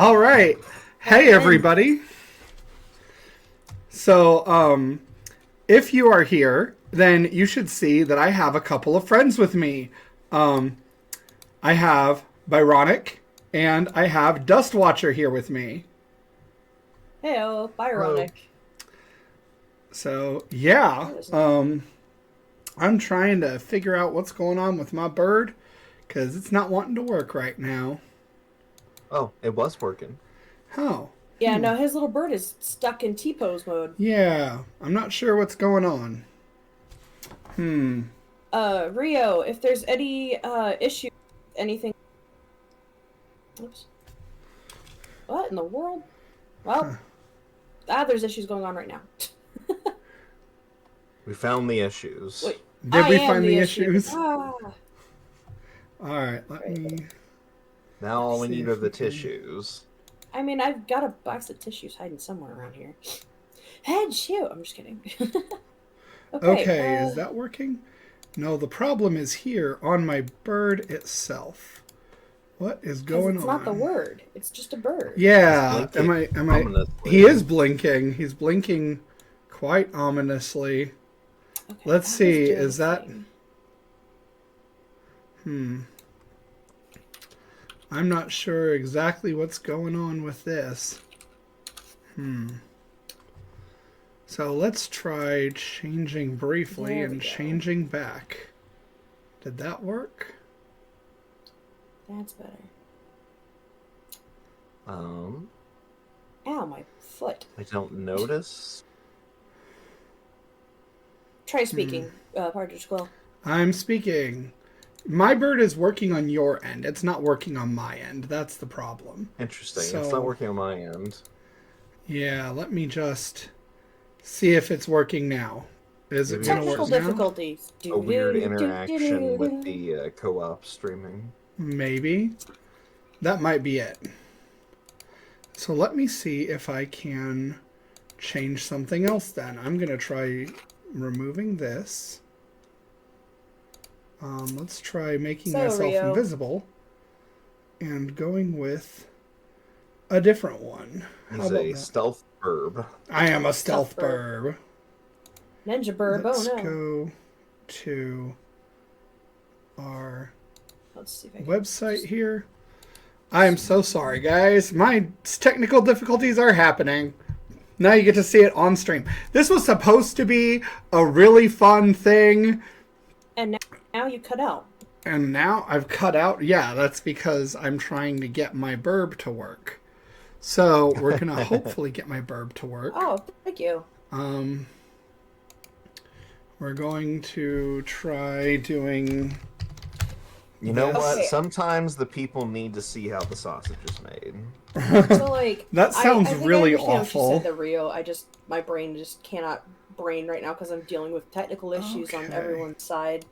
All right. Hey, everybody. So, if you are here, then you should see that I have a couple of friends with me. I have Byronick and I have Dustwatcher here with me. Heyo, Hello. Byronick. So, yeah. I'm trying to figure out what's going on with my bird because it's not wanting to work right now. Oh, it was working. Oh. Yeah, no, his little bird is stuck in T-pose mode. Yeah, I'm not sure what's going on. Rio, if there's any issue, anything. Oops. What in the world? Well, there's issues going on right now. We found the issues. Wait, Did we am find the issues? Ah. Alright, let me... Now all we see need if are the we can- tissues. I mean, I've got a box of tissues hiding somewhere around here. Head shoot! I'm just kidding. Okay, is that working? No, the problem is here on my bird itself. What is going it's on? not the word. It's just a bird. Yeah, It's blinking ominously. He is blinking. He's blinking quite ominously. Okay, Let's that see, was doing is that... thing. I'm not sure exactly what's going on with this. So let's try changing briefly There we and go. changing back. Did that work? That's better. Um, Ow, my foot. I don't notice. Try speaking, PartridgeQuill. I'm speaking. My bird is working on your end. It's not working on my end. That's the problem. Interesting. So- It's not working on my end. Yeah, let me just see if it's working now. Is it going to Technical work now? difficulties. A weird interaction with the co-op streaming. Maybe. That might be it. So let me see if I can change something else then. I'm going to try removing this. Let's try making myself Rio. invisible and going with a different one. How He's about a that? stealth burb. I am a stealth Stealth burb. Ninja burb. Let's Oh no. go to our Let's see if I can. website here. I am so sorry, guys. My technical difficulties are happening. Now you get to see it on stream. This was supposed to be a really fun thing, And now you cut out. and now I've cut out. Yeah, that's because I'm trying to get my burb to work. So we're going to hopefully get my burb to work. Oh, thank you. We're going to try doing... You know what? Okay. Sometimes the people need to see how the sausage is made. So like That sounds I think really I understand awful. What you said, the Rio. My brain just cannot brain right now because I'm dealing with technical issues on Okay. everyone's side.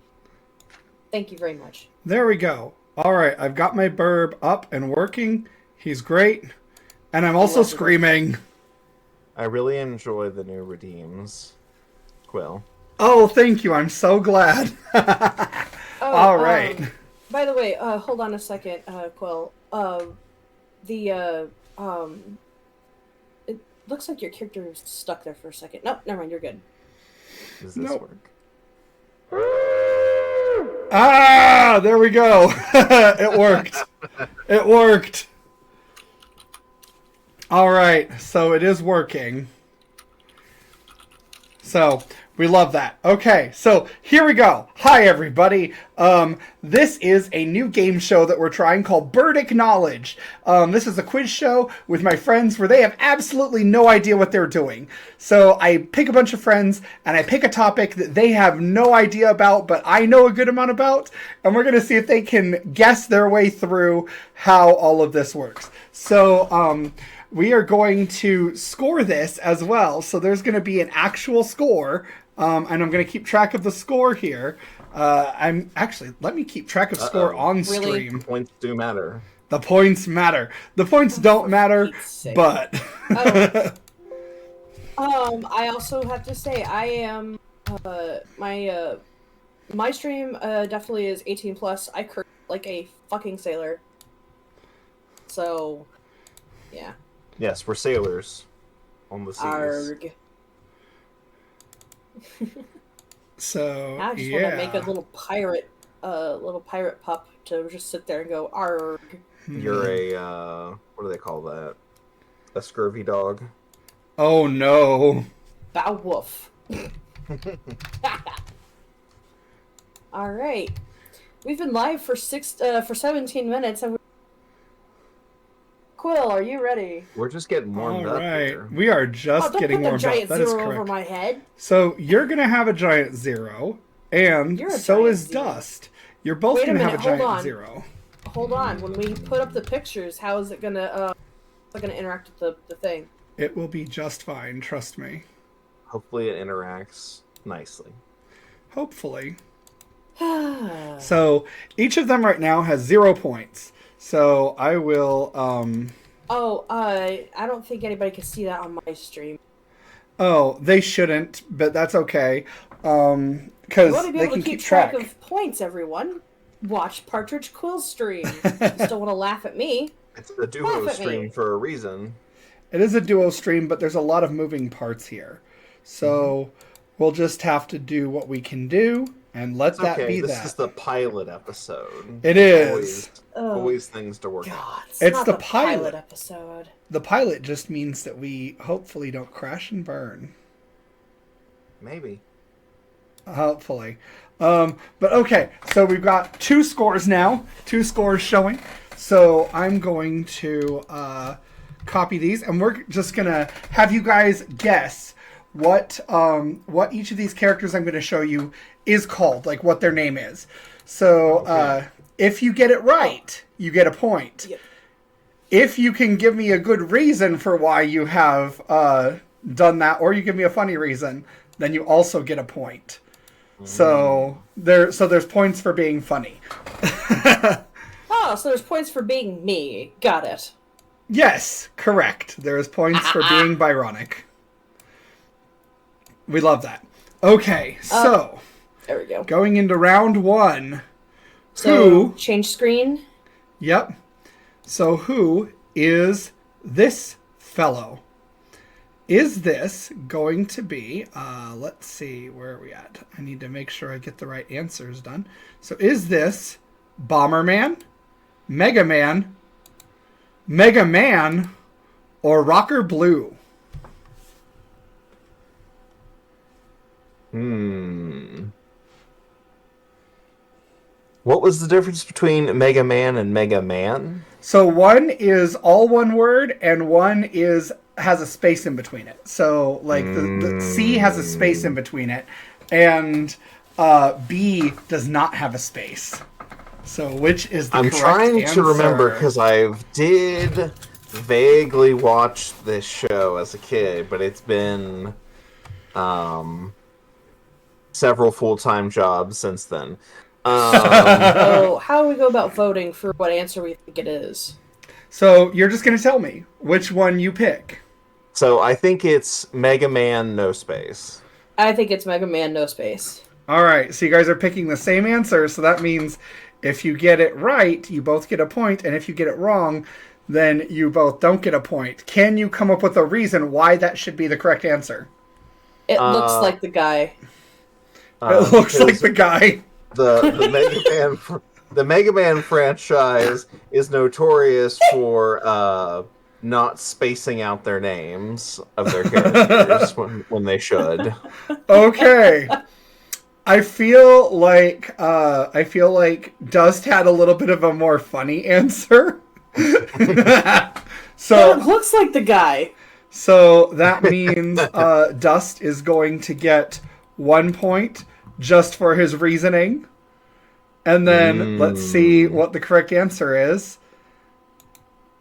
Thank you very much. There we go. All right, I've got my burb up and working. He's great. And I'm also Lovely. screaming. I really enjoy the new redeems. Quill. Oh, thank you. I'm so glad. Oh, All right. By the way, hold on a second, Quill. It looks like your character is stuck there for a second. Nope, never mind. You're good. Does this Nope. work? Ah, there we go. It worked. It worked. All right, so it is working. So we love that. Okay, so here we go. Hi, everybody. This is a new game show that we're trying called Birdic Knowledge. This is a quiz show with my friends where they have absolutely no idea what they're doing. So I pick a bunch of friends and I pick a topic that they have no idea about, but I know a good amount about, and we're going to see if they can guess their way through how all of this works. So, we are going to score this as well. So there's going to be an actual score, and I'm going to keep track of the score here. Let me keep track of score on Really? stream. Points do matter. The points matter. The points don't matter, Pete's sake. but I also have to say I am my stream definitely is 18 plus. I curse like a fucking sailor. So Yeah. Yes, we're sailors on the seas. Arg. So I just want to make a little pirate pup to just sit there and go arg. You're a what do they call that? A scurvy dog. Oh no. Bow woof. All right. We've been live for 17 minutes. And Quill, are you ready? We're just getting warmed All up right. here. We are just don't getting put the warmed up. giant That is zero over correct. my head. So you're gonna have a giant zero, and You're a so giant is zero. Dust. You're both Wait a gonna have a minute, hold giant on. zero. Hold on. When we put up the pictures, how is it gonna interact with the thing? It will be just fine. Trust me. Hopefully it interacts nicely. Hopefully. So each of them right now has 0 points. So I will. I don't think anybody can see that on my stream. Oh, they shouldn't, but that's okay. You want Because to be they able can to keep track. track of points, everyone. Watch PartridgeQuill stream. You still want to laugh at me? It's a duo Laugh at stream me. for a reason. It is a duo stream, but there's a lot of moving parts here. So we'll just have to do what we can do and let It's that okay. be This that. is the pilot episode. It is. Always things to work out. God, it's It's not the the pilot. episode. The pilot just means that we hopefully don't crash and burn. Maybe. Hopefully. But okay, so we've got 2 scores now. 2 scores showing. So I'm going to copy these, and we're just going to have you guys guess what each of these characters I'm going to show you is called, like what their name is. So if you get it right, you get a point. Yep. If you can give me a good reason for why you have done that, or you give me a funny reason, then you also get a point. So there's points for being funny. Oh, so there's points for being me. Got it. Yes, correct. There's points for being Byronick. We love that. Okay, so There we go. going into round 1. So, Who? change screen. Yep. So who is this fellow? Is this going to be, let's see, where are we at? I need to make sure I get the right answers done. So is this Bomberman, MegaMan, MegaMan, or Rocker Blue? What was the difference between Mega Man and Mega Man? So one is all one word, and one has a space in between it. So like the C has a space in between it, and B does not have a space. So which is the I'm correct trying answer? to remember because I did vaguely watch this show as a kid, but it's been several full-time jobs since then. So, how do we go about voting for what answer we think it is? So you're just gonna tell me which one you pick. So I think it's Mega Man, no space. I think it's Mega Man, no space. All right, so you guys are picking the same answer. So that means if you get it right, you both get a point, and if you get it wrong, then you both don't get a point. Can you come up with a reason why that should be the correct answer? It looks like the guy. It looks like the guy. The Mega Man franchise is notorious for not spacing out their names of their characters when they should. Okay. I feel like Dust had a little bit of a more funny answer. So It looks like the guy. So that means Dust is going to get 1 point just for his reasoning. And then let's see what the correct answer is.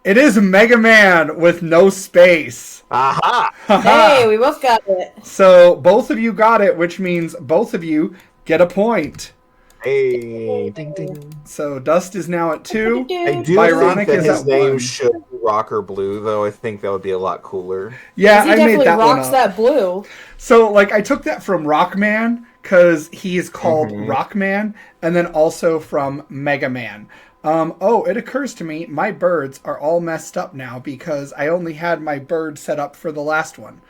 It is Mega Man with no space. Aha! Hey, we both got it. So both of you got it, which means both of you get a point. Hey, ding ding. So Dust is now at 2. I do Byronick think that is his at name 1. should be Rocker Blue, though. I think that would be a lot cooler. Yeah, He I definitely made that one rocks up. that blue. So, like, I took that from Rockman, because he is called Rockman, and then also from MegaMan. It occurs to me, my birds are all messed up now because I only had my bird set up for the last one.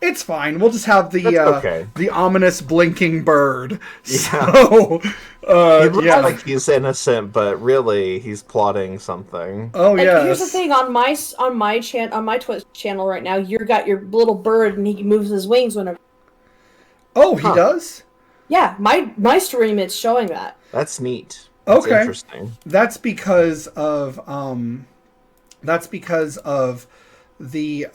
It's fine. We'll just have the ominous blinking bird. Yeah. So, he looks like he's innocent, but really he's plotting something. Oh yeah. Here's the thing: on my Twitch channel right now, you got your little bird, and he moves his wings whenever. Oh, he does? Yeah, my stream it's showing that. That's neat. That's interesting. That's because of the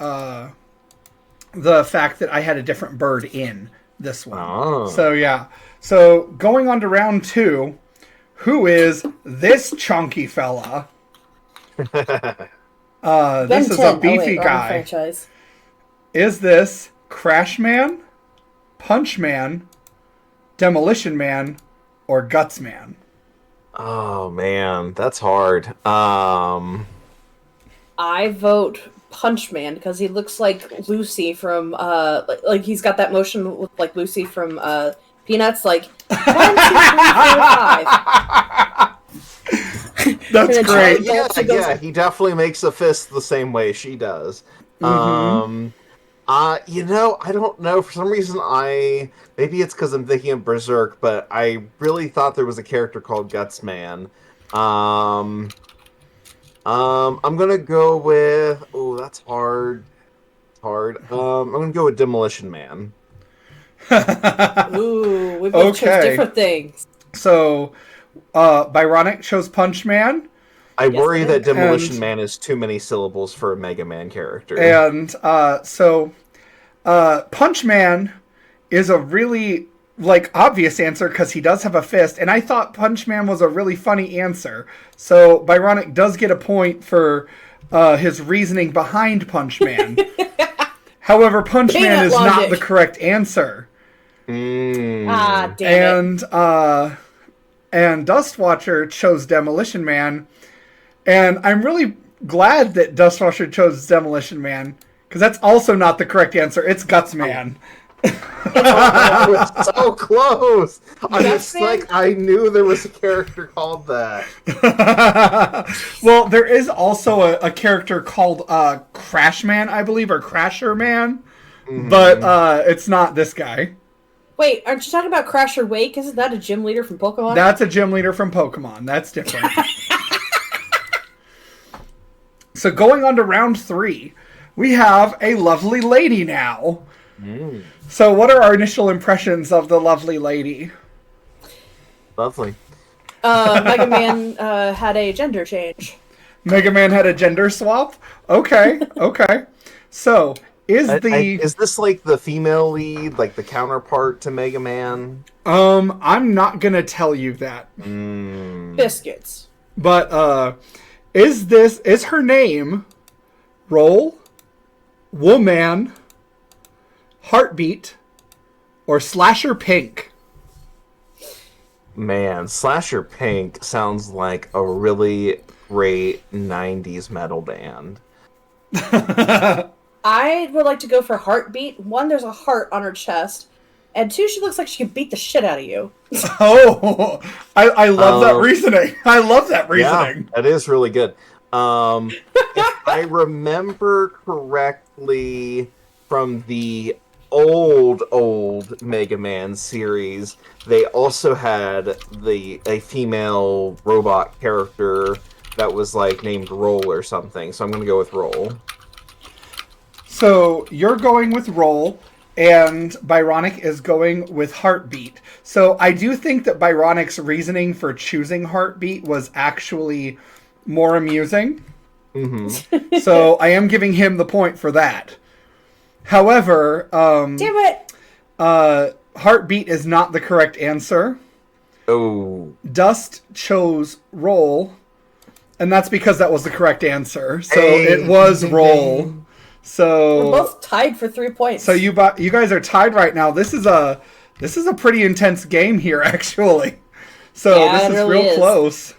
fact that I had a different bird in this one. Oh. So yeah. So going on to round 2, who is this chunky fella? This is a beefy guy. Franchise. Is this Crash Man, Punch Man, Demolition Man, or Guts Man? Oh man, that's hard. I vote Punch Man because he looks like Lucy from like he's got that motion with like Lucy from Peanuts, like 1, 2, 3, 4, 5. That's great. Yeah, he definitely makes a fist the same way she does. I don't know. For some reason, maybe it's because I'm thinking of Berserk, but I really thought there was a character called Guts Man. I'm gonna go with. Oh, that's hard. It's hard. I'm gonna go with Demolition Man. Ooh, we both chose different things. So, Byronick chose Punch Man. I worry that Demolition Man is too many syllables for a Mega Man character. And Punch Man is a really obvious answer because he does have a fist, and I thought Punch Man was a really funny answer. So Byronick does get a point for his reasoning behind Punch Man. However, Punch Man is not the correct answer. Ah, damn it. And Dustwatcher chose Demolition Man. And I'm really glad that Dustwasher chose Demolition Man, because that's also not the correct answer. It's Guts Man. It's so close. I knew there was a character called that. Well, there is also a character called Crash Man, I believe, or Crasher Man, but it's not this guy. Wait, aren't you talking about Crasher Wake? Isn't that a gym leader from Pokemon? That's a gym leader from Pokemon. That's different. So going on to round 3, we have a lovely lady now. So what are our initial impressions of the lovely lady? Lovely. Mega Man had a gender change. Mega Man had a gender swap? Okay. So, is this like the female lead, like the counterpart to Mega Man? I'm not gonna tell you that. Biscuits. But, is her name Roll, Woman, Heartbeat, or Slasher Pink? Man, Slasher Pink sounds like a really great 90s metal band. I would like to go for Heartbeat. 1, there's a heart on her chest. And 2, she looks like she could beat the shit out of you. Oh, I love that reasoning. I love that reasoning. Yeah, that is really good. If I remember correctly from the old Mega Man series, they also had a female robot character that was named Roll or something. So I'm going to go with Roll. So you're going with Roll, and Byronick is going with Heartbeat. So I do think that Byronick's reasoning for choosing Heartbeat was actually more amusing. So I am giving him the point for that. However, damn it! Heartbeat is not the correct answer. Oh. Dust chose Roll, and that's because that was the correct answer. So it was Roll. So we're both tied for 3 points. So you guys are tied right now. This is a pretty intense game here, actually. So yeah, this is really real close.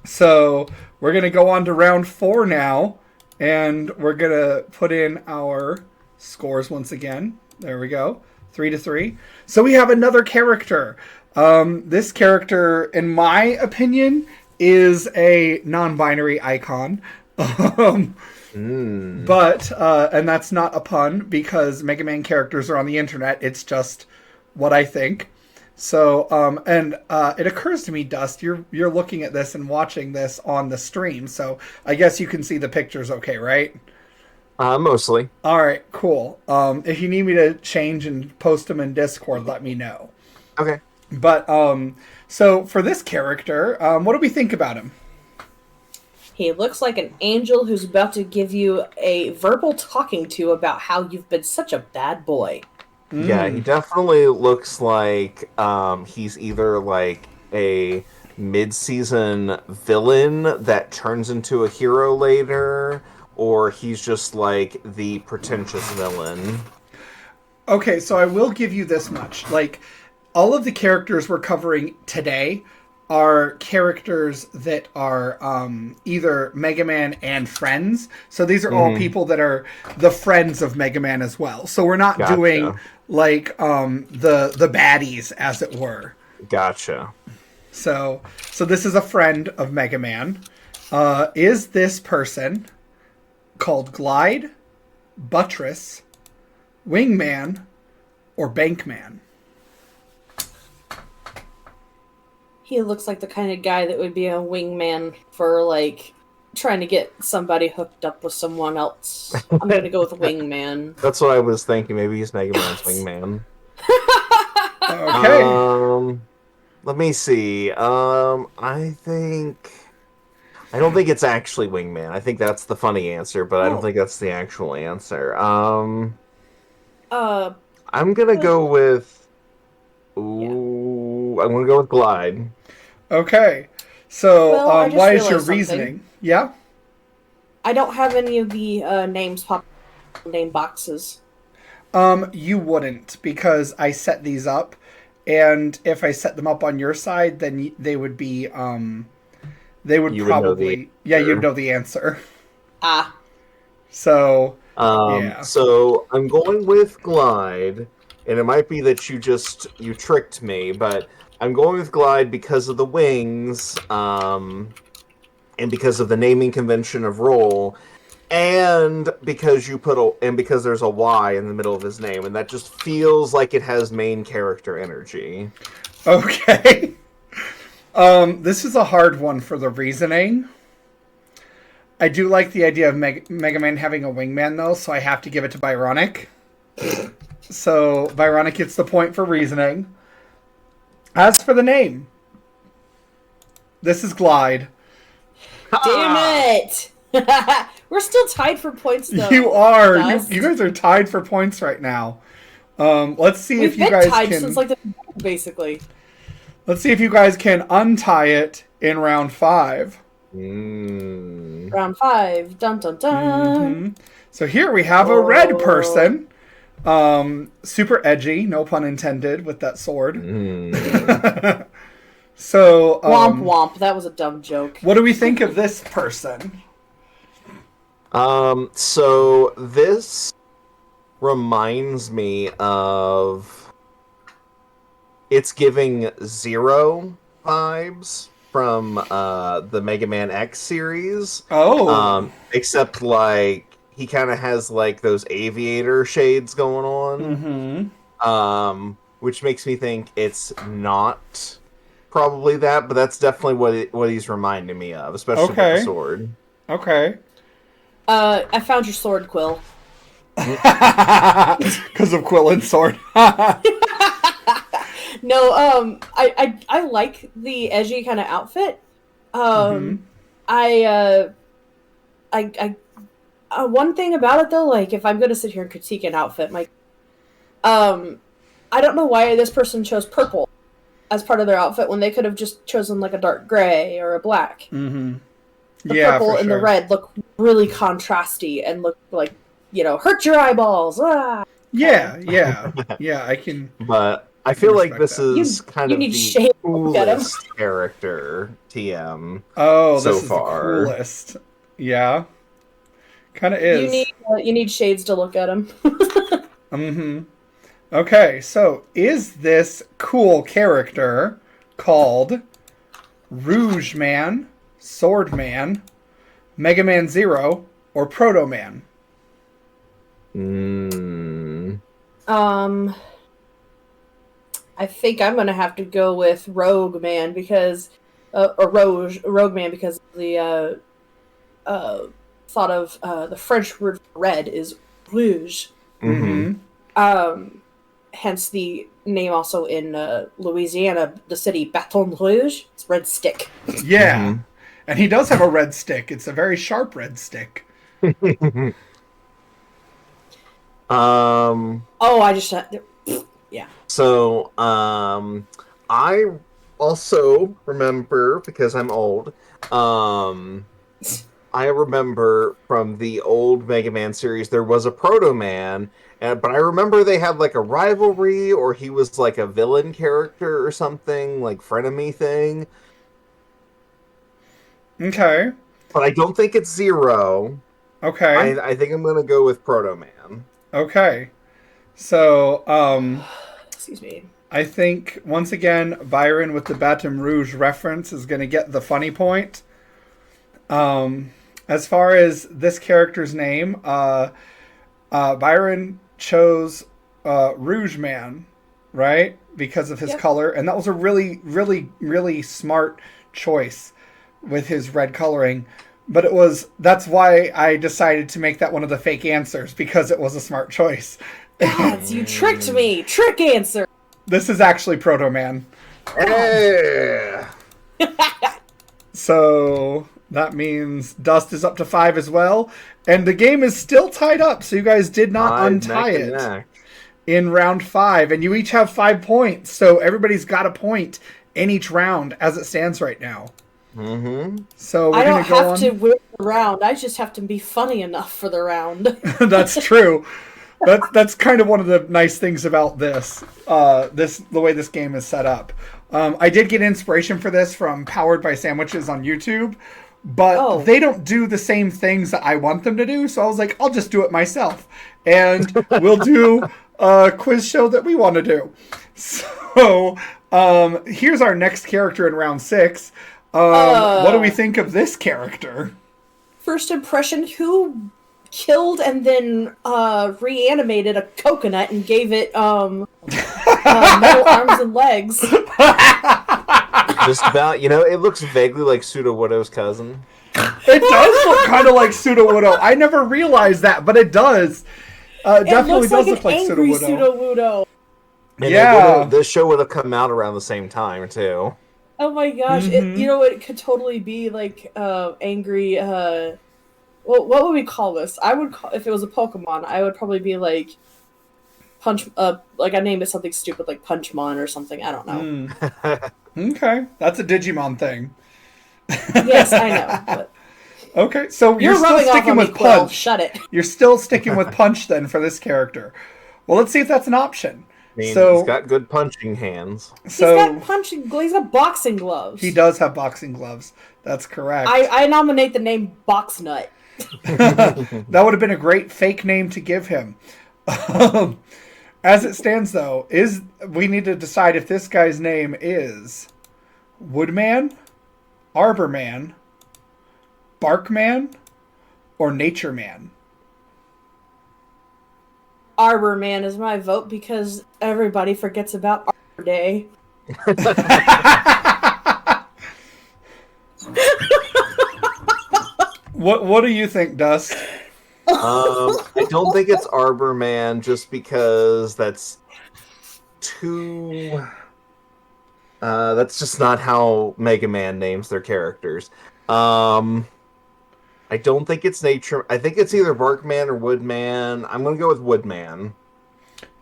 So we're gonna go on to round 4 now, and we're gonna put in our scores once again. There we go. 3-3. So we have another character. This character, in my opinion, is a non-binary icon. But, and that's not a pun, because Mega Man characters are on the internet. It's just what I think. So, it occurs to me, Dust, you're looking at this and watching this on the stream, so I guess you can see the pictures okay, right? Mostly. All right, cool. If you need me to change and post them in Discord, let me know. Okay. But, so for this character, what do we think about him? He looks like an angel who's about to give you a verbal talking to about how you've been such a bad boy. Yeah, he definitely looks like he's either like a mid-season villain that turns into a hero later, or he's just like the pretentious villain. Okay, so I will give you this much. Like, all of the characters we're covering today are characters that are either Mega Man and friends. So these are all people that are the friends of Mega Man as well. So we're not doing like the baddies, as it were. Gotcha. So this is a friend of Mega Man. Is this person called Glide, Buttress, Wingman, or Bankman? He looks like the kind of guy that would be a wingman for, like, trying to get somebody hooked up with someone else. I'm going to go with wingman. That's what I was thinking. Maybe he's Mega Man's wingman. Okay. Let me see. I don't think it's actually wingman. I think that's the funny answer, but I don't think that's the actual answer. I'm gonna go with. I'm gonna go with Glide. Okay. So, Well, why is your realized reasoning? something. Yeah? I don't have any of the names pop name boxes. You wouldn't, because I set these up, and if I set them up on your side, then they would be, they would You probably, would know the yeah, you'd know the answer. Ah. So, yeah. So I'm going with Glide, and it might be that you tricked me, but I'm going with Glide because of the wings, and because of the naming convention of Roll, and because because there's a Y in the middle of his name, and that just feels like it has main character energy. Okay. This is a hard one for the reasoning. I do like the idea of Mega Man having a wingman, though, so I have to give it to Byronick. So Byronick gets the point for reasoning. As for the name, this is Glide. Damn it! We're still tied for points, though. You are. You guys are tied for points right now. Let's see if you guys tied can. since basically. Let's see if you guys can untie it in round 5. Round 5. Dun dun dun. Mm-hmm. So here we have a red person. Super edgy, no pun intended, with that sword. So, womp womp. That was a dumb joke. What do we think of this person? So this reminds me of. It's giving Zero vibes from the Mega Man X series. Oh. Except like he kind of has like those aviator shades going on. Mm-hmm. Which makes me think it's not probably that, but that's definitely what he's reminding me of, especially with the sword. Okay. I found your sword, Quill. Because of Quill and sword. No, I like the edgy kind of outfit. I one thing about it though, like if I'm gonna sit here and critique an outfit, I don't know why this person chose purple as part of their outfit when they could have just chosen like a dark gray or a black. Mm-hmm. The purple and the red look really contrasty and look like, hurt your eyeballs. Ah! Yeah, I can. But I feel like this is kind of the coolest character TM. Oh, so this is far. The coolest. Yeah, kind of is. You need shades to look at him. Mm-hmm. Okay, so is this cool character called Rouge Man, Sword Man, Mega Man Zero, or Proto Man? I think I'm gonna have to go with Rogue Man because, or Rogue Man because the thought of the French word for red is rouge. Hence the name also in Louisiana, the city Baton Rouge. It's red stick. Yeah, and he does have a red stick. It's a very sharp red stick. I just yeah. So, I also remember, because I'm old, I remember from the old Mega Man series, there was a Proto Man, but I remember they had like a rivalry, or he was like a villain character or something, like frenemy thing. Okay. But I don't think it's Zero. Okay. I think I'm going to go with Proto Man. Okay. So, excuse me. I think, once again, Byron with the Baton Rouge reference is going to get the funny point. As far as this character's name, Byron chose Rouge Man, right? Because of his color. And that was a really, really, really smart choice with his red coloring. But that's why I decided to make that one of the fake answers, because it was a smart choice. Gods, you tricked me! Trick answer! This is actually Proto Man. Hey! So that means Dust is up to 5 as well. And the game is still tied up, so you guys did not untie it in round 5. And you each have 5 points, so everybody's got a point in each round as it stands right now. So we're I don't go have to win the round. I just have to be funny enough for the round. That's true. That's kind of one of the nice things about this. The way this game is set up. I did get inspiration for this from Powered by Sandwiches on YouTube, but they don't do the same things that I want them to do. So I was like, I'll just do it myself, and we'll do a quiz show that we want to do. So here's our next character in round 6. What do we think of this character? First impression, who killed and then reanimated a coconut and gave it metal arms and legs? Just about, it looks vaguely like Sudowoodo's cousin. It does look kind of like Sudowoodo. I never realized that, but it does. Definitely does look like Sudowoodo. And this show would have come out around the same time, too. Oh my gosh! It could totally be like angry. Well, what would we call this? I would call, if it was a Pokemon, I would probably be like Punch. Like I named it something stupid like Punchmon or something. I don't know. Okay, that's a Digimon thing. Yes, I know. But okay, so you're still sticking with Punch. Shut it. You're still sticking with Punch then for this character. Well, let's see if that's an option. He's got good punching hands. He's got boxing gloves. He does have boxing gloves. That's correct. I nominate the name Boxnut. That would have been a great fake name to give him. As it stands, though, we need to decide if this guy's name is Woodman, Arborman, Barkman, or Nature Man. Arbor Man is my vote because everybody forgets about Arbor Day. What do you think, Dust? I don't think it's Arbor Man just because that's too... that's just not how Mega Man names their characters. I don't think it's Nature. I think it's either Barkman or Woodman. I'm going to go with Woodman.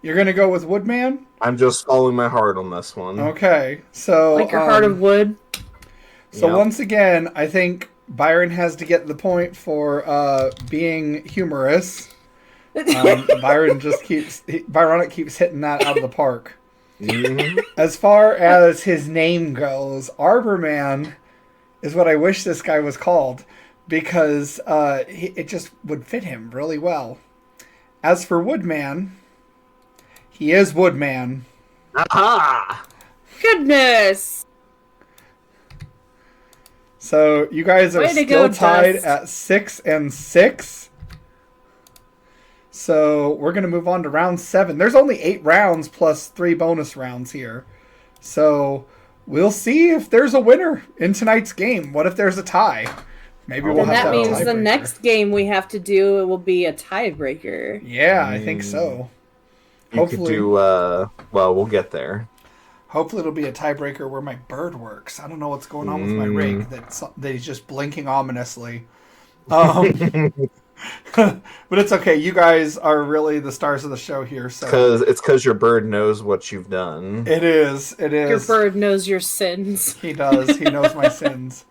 You're going to go with Woodman? I'm just following my heart on this one. Okay, so... Like your heart of wood? So once again, I think Byron has to get the point for being humorous. Byronick keeps hitting that out of the park. As far as his name goes, Arborman is what I wish this guy was called, because it just would fit him really well. As for Woodman, He is Woodman. Aha! Goodness. So you guys are Way to still go, tied Dust. at 6 and 6. So we're going to move on to round 7. There's only 8 rounds plus 3 bonus rounds here. So we'll see if there's a winner in tonight's game. What if there's a tie? Maybe we'll And have that to have a means the tiebreaker. next game we have to do will be a tiebreaker. Yeah, I think so. You could do, well, we'll get there. Hopefully it'll be a tiebreaker where my bird works. I don't know what's going on with my rig. That he's just blinking ominously. But it's okay. You guys are really the stars of the show here. So It's because your bird knows what you've done. it is. It is. Your bird knows your sins. He does. He knows my sins.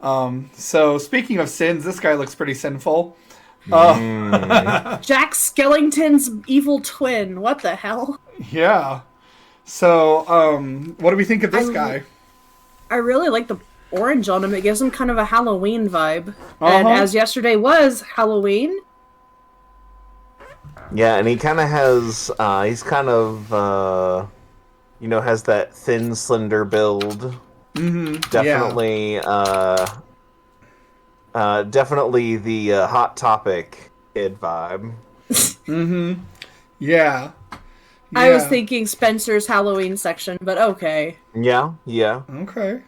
So speaking of sins, this guy looks pretty sinful. Jack Skellington's evil twin. What the hell? Yeah. So, what do we think of this guy? I really like the orange on him. It gives him kind of a Halloween vibe. And as yesterday was Halloween. Yeah, and he kind of has, he's kind of, has that thin, slender build. Mm-hmm. Definitely, definitely the Hot Topic kid vibe. Mm-hmm. Yeah. I was thinking Spencer's Halloween section, but okay. Yeah. Okay.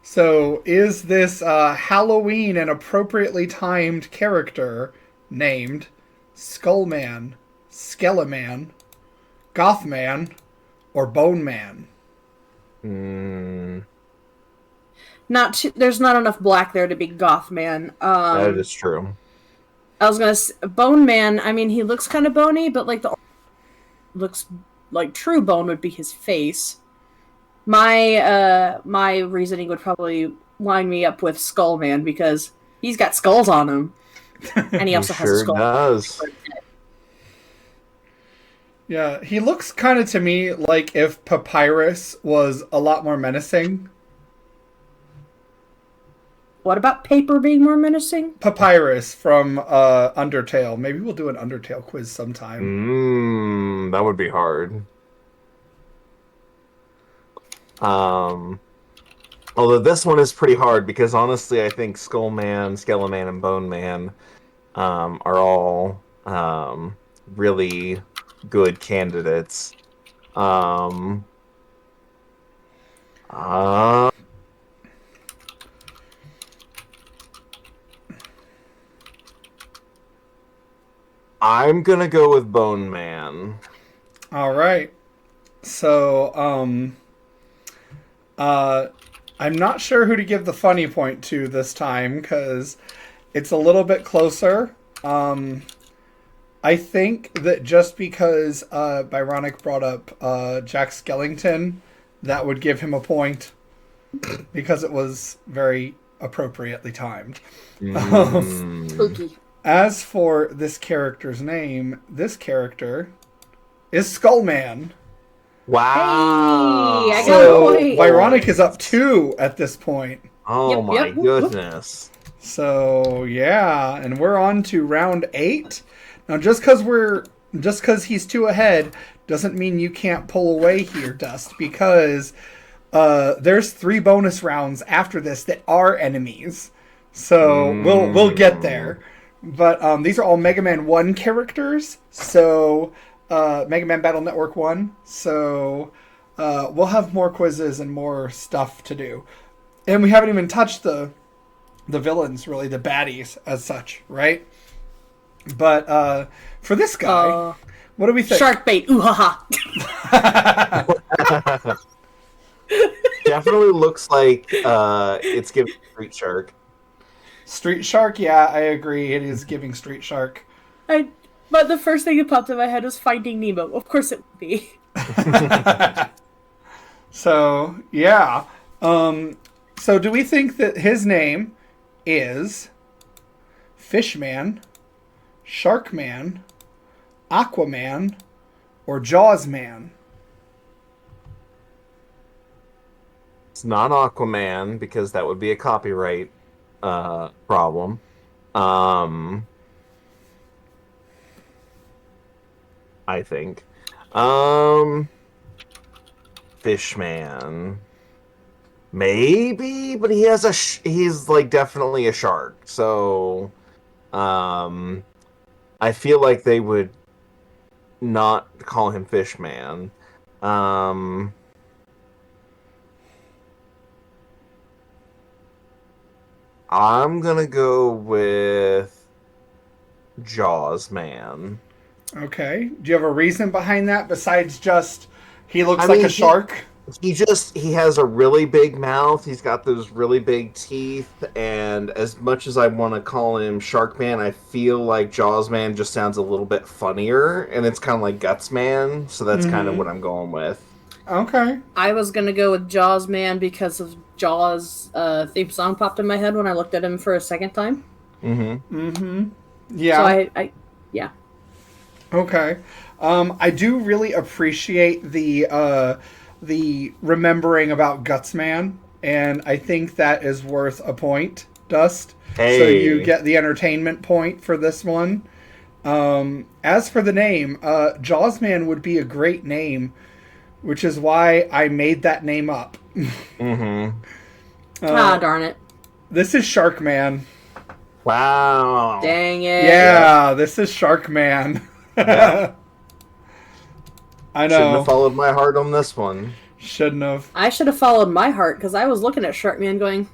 So, is this Halloween an appropriately timed character named Skullman, Skeleman, Gothman, or Boneman? There's not enough black there to be Gothman. That is true. I was gonna say, Bone Man. I mean, he looks kind of bony, but like looks like true bone would be his face. My reasoning would probably line me up with Skull Man because he's got skulls on him, and he also has a skull. Does. Yeah, he looks kind of to me like if Papyrus was a lot more menacing. What about Paper being more menacing? Papyrus from Undertale. Maybe we'll do an Undertale quiz sometime. That would be hard. Although this one is pretty hard because honestly, I think Skullman, Skeleman, and Bone Man are all really good candidates. I'm gonna go with Bone Man. All right. So, I'm not sure who to give the funny point to this time because it's a little bit closer. I think that just because Byronick brought up Jack Skellington, that would give him a point because it was very appropriately timed. Spooky. As for this character's name, this character is Skullman. Wow. Hey, I got So a point. Byronick is up 2 at this point. Oh my Yep. goodness. So yeah, and we're on to round 8. Now just because he's 2 ahead doesn't mean you can't pull away here, Dust, because there's 3 bonus rounds after this that are enemies. So we'll get there. But these are all Mega Man 1 characters. So Mega Man Battle Network 1. So we'll have more quizzes and more stuff to do. And we haven't even touched the villains, really, the baddies as such, right? But for this guy, what do we think? Shark bait. Ooh ha ha. Definitely looks like it's giving Street Shark. Street Shark? Yeah, I agree. It is giving Street Shark. But the first thing that popped in my head was Finding Nemo. Of course it would be. So, yeah. So do we think that his name is Fishman, Sharkman, Aquaman, or Jawsman? It's not Aquaman because that would be a copyright problem. I think. Fishman. Maybe, but he has he's like definitely a shark. So, I feel like they would not call him Fishman. I'm gonna go with Jaws Man. Okay. Do you have a reason behind that besides just he looks like a shark? He has a really big mouth. He's got those really big teeth, and as much as I want to call him Shark Man, I feel like Jaws Man just sounds a little bit funnier, and it's kind of like Guts Man, so that's kind of what I'm going with. Okay. I was gonna go with Jaws Man because of Jaws theme song popped in my head when I looked at him for a second time. Yeah. So yeah. Okay. I do really appreciate the remembering about Gutsman, and I think that is worth a point, Dust. Hey. So you get the entertainment point for this one. As for the name, Jawsman would be a great name, which is why I made that name up. Darn it. This is Sharkman. Wow. Dang it. Yeah, this is Sharkman. Yeah. I know. Shouldn't have followed my heart on this one. Shouldn't have. I should have followed my heart because I was looking at Sharkman going,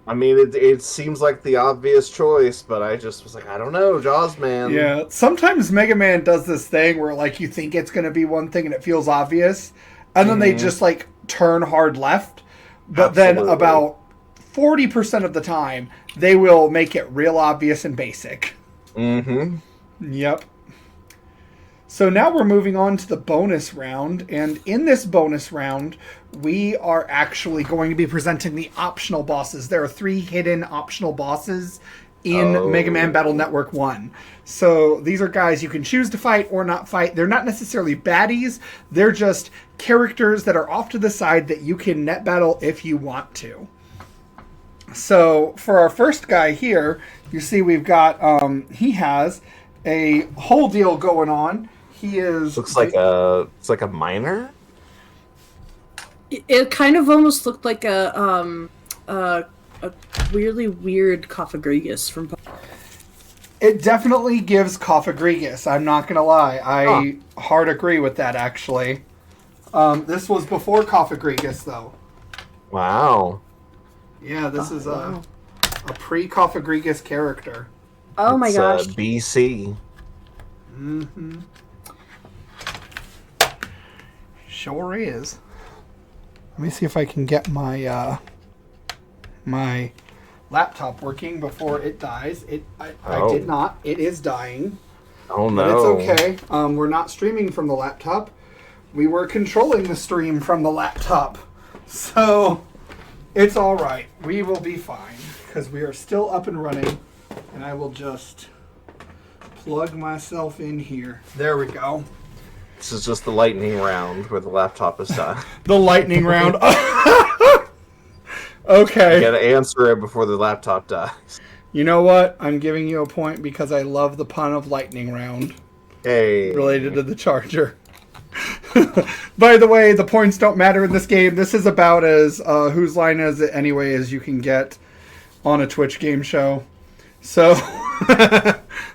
I mean, it seems like the obvious choice, but I just was like, I don't know, Jaws Man. Yeah, sometimes Mega Man does this thing where like you think it's going to be one thing and it feels obvious, and then they just like turn hard left. But then about 40% of the time, they will make it real obvious and basic. Yep. So now we're moving on to the bonus round, and in this bonus round, we are actually going to be presenting the optional bosses. There are 3 hidden optional bosses in Mega Man Battle Network 1. So these are guys you can choose to fight or not fight. They're not necessarily baddies. They're just characters that are off to the side that you can net battle if you want to. So for our first guy here, you see we've got, he has a whole deal going on. He is... It's like a miner? It kind of almost looked like a weirdly weird Cophagregus from... It definitely gives Cophagregus, I'm not going to lie. I hard agree with that, actually. This was before Cophagregus, though. Wow. Yeah, this is a pre-Cophagregus character. Oh my gosh. BC. Sure is. Let me see if I can get my my laptop working before it dies. I did not. It is dying. Oh no. But it's okay. We're not streaming from the laptop. We were controlling the stream from the laptop. So it's all right. We will be fine because we are still up and running. And I will just plug myself in here. There we go. This is just the lightning round where the laptop is done. The lightning round. Okay. You gotta answer it before the laptop dies. You know what? I'm giving you a point because I love the pun of lightning round. Hey. Related to the charger. By the way, the points don't matter in this game. This is about as whose line is it anyway as you can get on a Twitch game show. So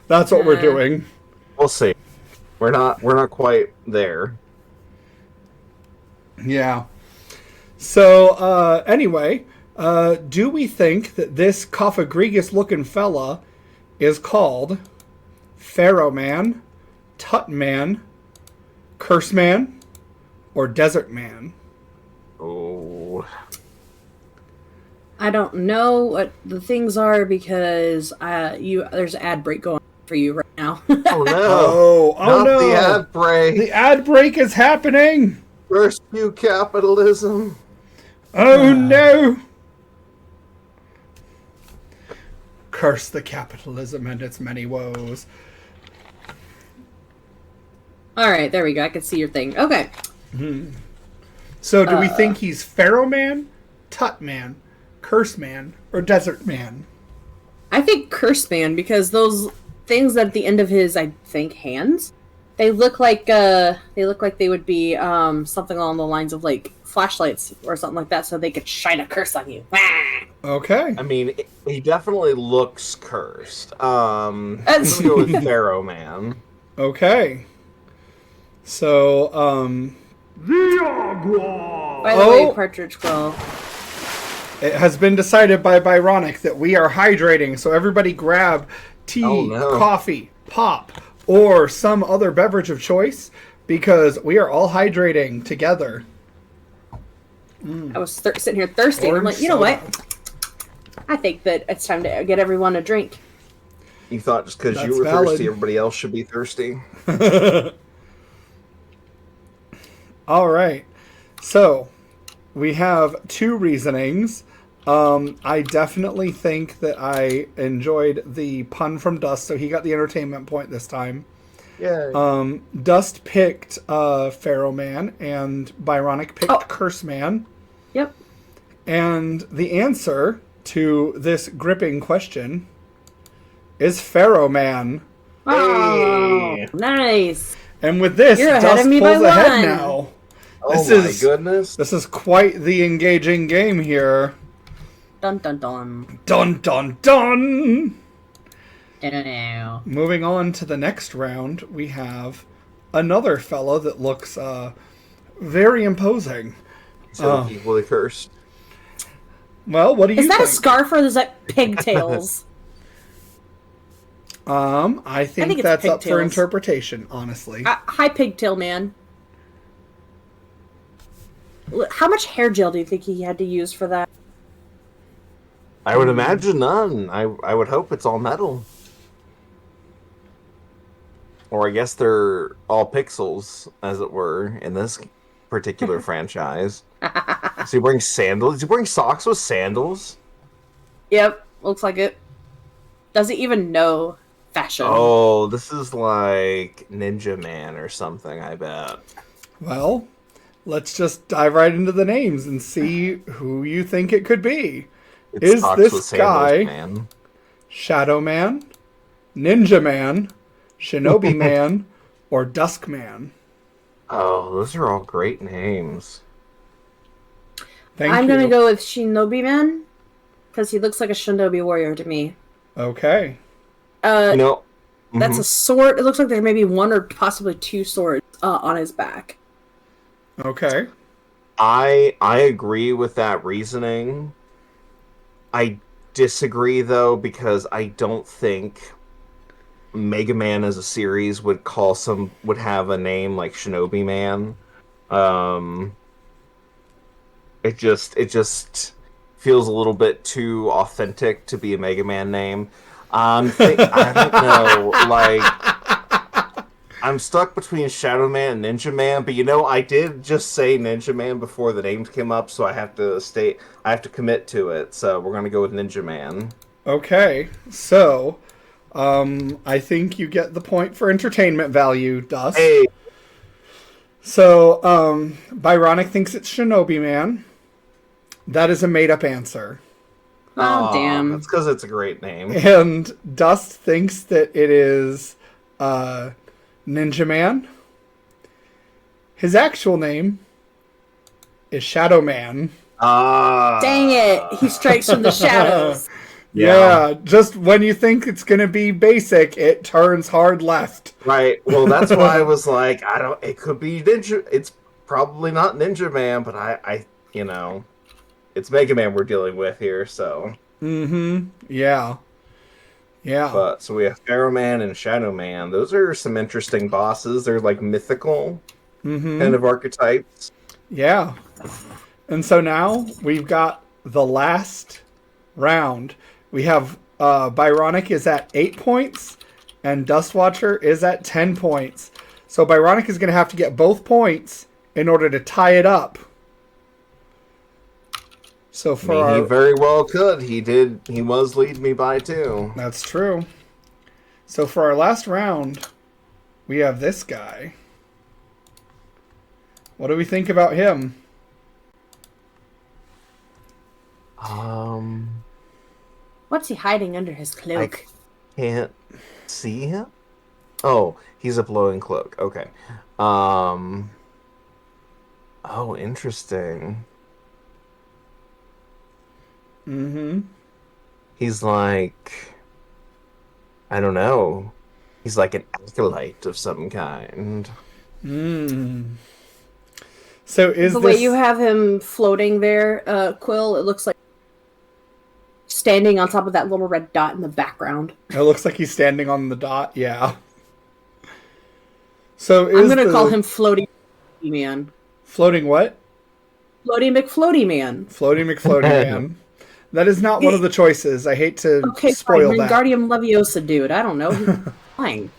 that's what we're doing. We'll see. We're not quite there. Yeah. So anyway, do we think that this Cophagregus looking fella is called Pharaoh Man, Tut Man, Curse Man, or Desert Man? Oh. I don't know what the things are because there's an ad break going for you right now. Oh no! Oh Not no! The ad break. The ad break is happening. First you capitalism. Oh no! Curse the capitalism and its many woes. All right, there we go. I can see your thing. Okay. So, do we think he's Pharaoh Man, Tut Man, Curse Man, or Desert Man? I think Curse Man because those things at the end of his, I think, hands They look like they would be something along the lines of like flashlights or something like that, so they could shine a curse on you. Okay. I mean, he definitely looks cursed. I'm That's- gonna go with Pharaoh Man. Okay. So, By the way, PartridgeQuill. it has been decided by Byronick that we are hydrating, so everybody grab tea, Oh, no. coffee, pop, or some other beverage of choice, because we are all hydrating together. I was sitting here thirsty. And I'm Orange like, you know soda. what? I think that it's time to get everyone a drink. You thought just because you That's were valid. thirsty, everybody else should be thirsty? All right. So, we have two reasonings. I definitely think that I enjoyed the pun from Dust, so he got the entertainment point this time. Yeah. Dust picked Pharaoh Man, and Byronic picked Curse Man. Yep. And the answer to this gripping question is Pharaoh Man. Oh, Hey. nice. And with this, You're ahead Dust of me pulls by ahead one. now. Oh This my is- goodness. This is quite the engaging game here. Dun dun dun. Dun dun dun! Da-da-da. Moving on to the next round, we have another fella that looks very imposing. So equally cursed. Well, what do you Is that think? a scarf or is that pigtails? I think think it's that's up for pigtails. interpretation, honestly. Hi, pigtail man. How much hair gel do you think he had to use for that? I would imagine none. I would hope it's all metal. Or I guess they're all pixels, as it were, in this particular franchise. Is he wearing sandals? Is he wearing socks with sandals? Yep, looks like it. Doesn't even know fashion. Oh, this is like Ninja Man or something, I bet. Well, let's just dive right into the names and see who you think it could be. It's Is socks this with sandals, guy- man. Shadow Man, Ninja Man, Shinobi Man, or Dusk Man? Oh, those are all great names. Thank I'm you. gonna go with Shinobi Man because he looks like a Shinobi warrior to me. Okay. You know, That's a sword. It looks like there may be one or possibly two swords on his back. Okay. I agree with that reasoning. I disagree though because I don't think Mega Man as a series would have a name like Shinobi Man. It just feels a little bit too authentic to be a Mega Man name. I don't know, like I'm stuck between Shadow Man and Ninja Man, but I did just say Ninja Man before the names came up, so I have to commit to it. So we're gonna go with Ninja Man. Okay. So, I think you get the point for entertainment value, Dust. Hey, So, Byronic thinks it's Shinobi Man. That is a made-up answer. Oh, damn. That's because it's a great name. And Dust thinks that it is Ninja Man. His actual name is Shadow Man. Dang it! He strikes from the shadows. Yeah, just when you think it's going to be basic, it turns hard left. Right. Well, that's why I was like, it could be Ninja. It's probably not Ninja Man, but it's Mega Man we're dealing with here, so. Mm-hmm. Yeah. Yeah. But so we have Pharaoh Man and Shadow Man. Those are some interesting bosses. They're like mythical kind of archetypes. Yeah. And so now we've got the last round. We have Byronic is at 8 points and Dustwatcher is at 10 points. So Byronic is going to have to get both points in order to tie it up. So for He very well could. He was leading me by 2. That's true. So for our last round, we have this guy. What do we think about him? What's he hiding under his cloak? Can't see him. Oh, he's a blowing cloak. Okay. Um. Oh, interesting. Mm-hmm. He's like, I don't know. He's like an acolyte of some kind. Mm. So is The way you this... have him floating there, Quill, it looks like standing on top of that little red dot in the background. It looks like he's standing on the dot. Yeah. So I'm is gonna call the him Floaty Man. floating what? Floaty McFloaty Man. Floating McFloating Man. That is not one of the choices. I hate to Okay, spoil fine. that. Wingardium Leviosa, dude. I don't know. He's fine.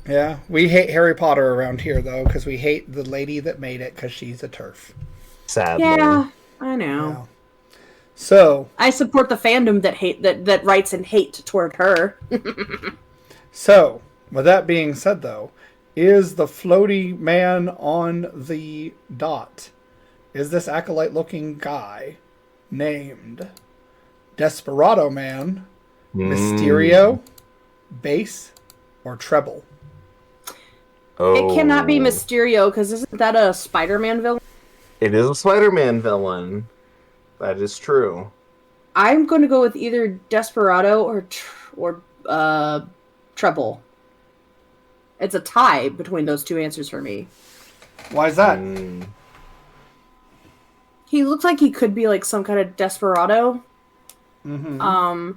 Yeah, we hate Harry Potter around here though, because we hate the lady that made it because she's a turf. Sadly. Yeah, I know. Yeah. So I support the fandom that writes in hate toward her. So, with that being said, though, is the floaty man on the dot? Is this acolyte-looking guy named Desperado Man, Mysterio, Bass, or Treble? Oh. It cannot be Mysterio, because isn't that a Spider-Man villain? It is a Spider-Man villain. That is true. I'm going to go with either Desperado or Treble. It's a tie between those two answers for me. Why is that? He looks like he could be like some kind of desperado. Mm-hmm.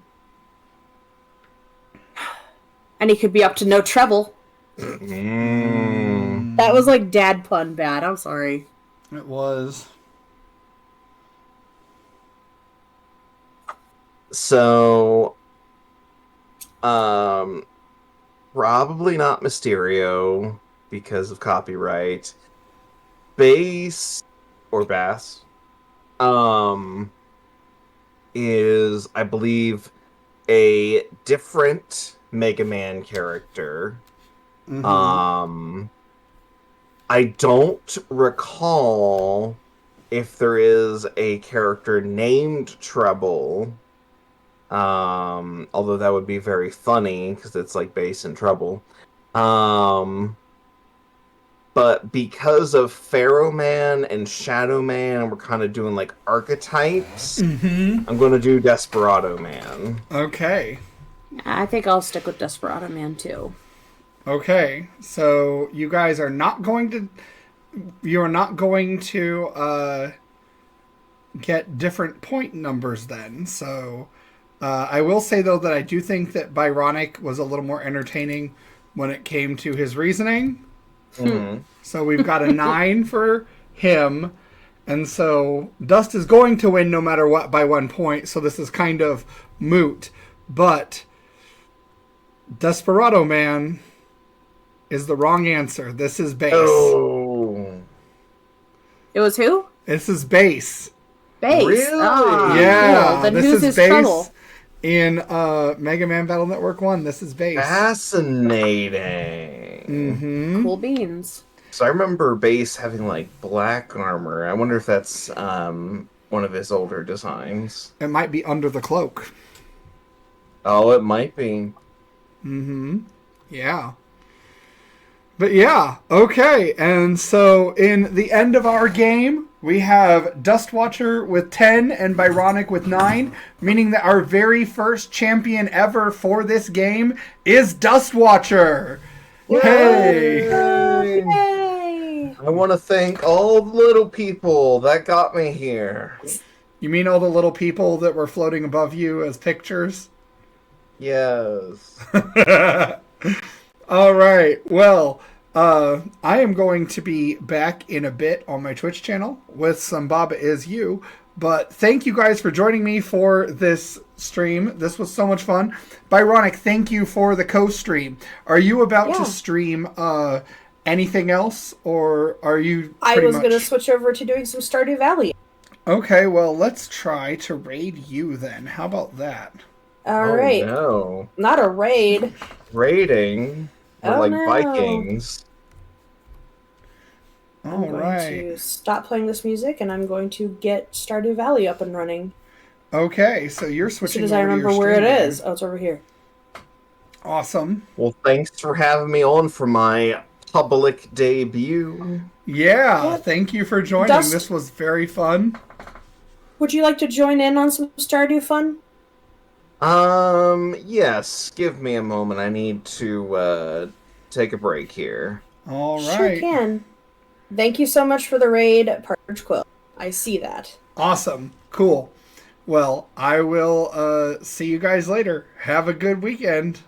And he could be up to no trouble. Mm. That was like dad pun bad. I'm sorry. It was. So, probably not Mysterio because of copyright. Bass or Bass, is I believe a different Mega Man character. Mm-hmm. I don't recall if there is a character named Treble. Although that would be very funny because it's like Bass and Treble. But because of Pharaoh Man and Shadow Man, we're kind of doing like archetypes. Mm-hmm. I'm going to do Desperado Man. Okay. I think I'll stick with Desperado Man too. Okay. So you guys are not going to... You're not going to get different point numbers then. So I will say, though, that I do think that Byronick was a little more entertaining when it came to his reasoning. Mm-hmm. So we've got a 9 for him. And so Dust is going to win no matter what by 1 point. So this is kind of moot. But Desperado Man is the wrong answer. This is Bass. Oh. It was who? This is Bass. Bass. Really? Oh, Yeah. cool. Then this who's is his Bass trouble? in Mega Man Battle Network 1. This is Bass. Fascinating. Mm-hmm. Cool beans. So I remember Bass having like black armor. I wonder if that's one of his older designs. It might be under the cloak. Oh, it might be. Mm-hmm. Yeah. But yeah, okay. And so in the end of our game, we have Dustwatcher with 10 and Byronick with 9, meaning that our very first champion ever for this game is Dustwatcher. Hey! Yay! I want to thank all the little people that got me here. You mean all the little people that were floating above you as pictures? Yes. All right. Well, I am going to be back in a bit on my Twitch channel with some Baba Is You. But thank you guys for joining me for this stream. This was so much fun. Byronick, thank you for the co-stream. Are you about to stream anything else, or are you I was going to switch over to doing some Stardew Valley. Okay, well, let's try to raid you then. How about that? All right. No. Not a raid. Raiding. Or like no. Vikings. I'm All going right. to stop playing this music, and I'm going to get Stardew Valley up and running. Okay, so you're switching As soon as I over to your remember where stream it game. is. Oh, it's over here. Awesome. Well, thanks for having me on for my public debut. Yeah, Yeah. thank you for joining. Dust- This was very fun. Would you like to join in on some Stardew fun? Yes. Give me a moment. I need to take a break here. All Sure right. can. Thank you so much for the raid, PartridgeQuill. I see that. Awesome. Cool. Well, I will see you guys later. Have a good weekend.